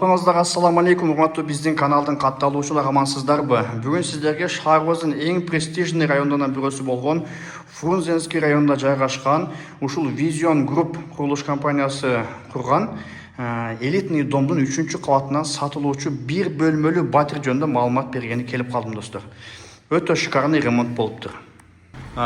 Баршаңыздарга ассаламу алейкум, урматтуу биздин каналдын катталуучулары, амансыздарбы? Бүгүн сиздерге шаарыбыздын эң престижный райондорунун бирөөсү болгон Фрунзенский районунда жайгашкан ушул Vision Group курулуш компаниясы курган элитный домдун 3-кабатынан сатылуучу бир бөлмөлүү батир жөнүндө маалымат бергени келип калдым, достор. Өтө шикарный ремонт болуптур.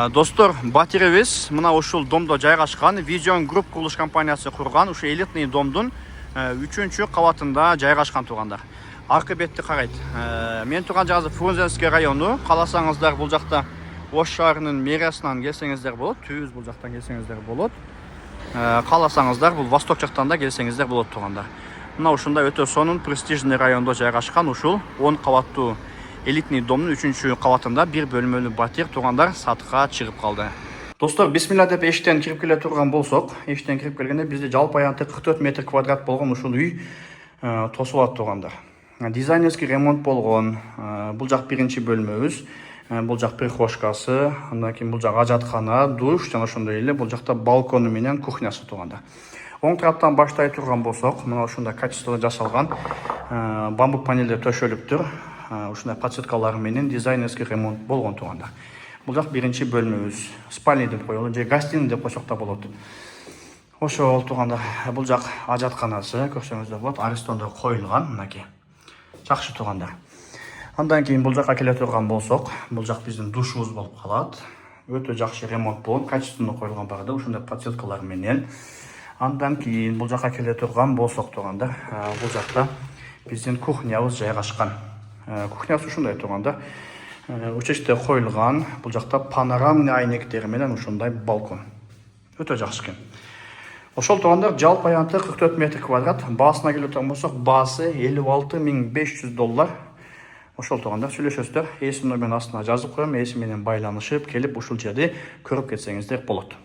Достор, батирибиз мына ушул домдо жайгашкан Vision Group курулуш компаниясы курган ушул элитный домдун 3-кабатында жайгашкан тургандар. Аркы бетти карайт. Мен турган жагы Фрунзенский району. Каласаңыздар бул жакта Ош шаарынын мэриясынан келсеңиздер болот, түз бул жактан келсеңиздер болот. Каласаңыздар бул восток жактан да келсеңиздер болот тургандар. Мына ушундай өтө сонун престижный райондо жайгашкан ушул 10 кабаттуу элитный домдун 3-кабатында бир бөлмөлүү батир тургандар сатыкка чыгып калды. Достор, бисмилла деп эшиктен кирип келе турган болсок, эшиктен кирип келгенде бизде жалпы аянты 44 метр квадрат болгон ушул үй тосулат тургандар. Дизайнерский ремонт болгон. Бул жак биринчи бөлмөбүз. Бул жак прихожкасы, андан кийин бул жак ажаткана, душ, жана ошондой эле бул жакта балкону менен кухнясы тургандар. Оң тараптан баштай турган болсок, мына ушундай качественно жасалган бамбук панелдер төшөлүптүр. Ушундай подсветкалар менен дизайнерский ремонт болгон тургандар. Бул жак биринчи бөлмөбүз. Спальня деп коелу, же гостиный деп койсок да болот. Ошол турганда бул жак ажатканасы, көрсөңүздөр болот, аристондор коюлган, мынакей. Жакшы тургандар. Андан кийин бул жакка келе турган болсок, бул жак биздин душубуз болуп калат. Өтө жакшы ремонт болгон, качественно коюлган барды, ушундай подсветкалар менен. Андан кийин бул жакка келе турган болсок турганда, бул жакта биздин кухнябыз жайгашкан. Кухнясы ушундай турганда, учечте коюлган, бул жакта панорамный айнектер менен ушундай балкон. Өтө жакшы экен. Ошол турганда жалпы аянты 44 метр квадрат, баасына келе турган болсок, баасы $56,500. Ошол турганда сүйлөшөсүздөр, эсим номерин астына жазып коем, эсим менен байланышып келип ушул жерди көрүп кетсеңиздер болот.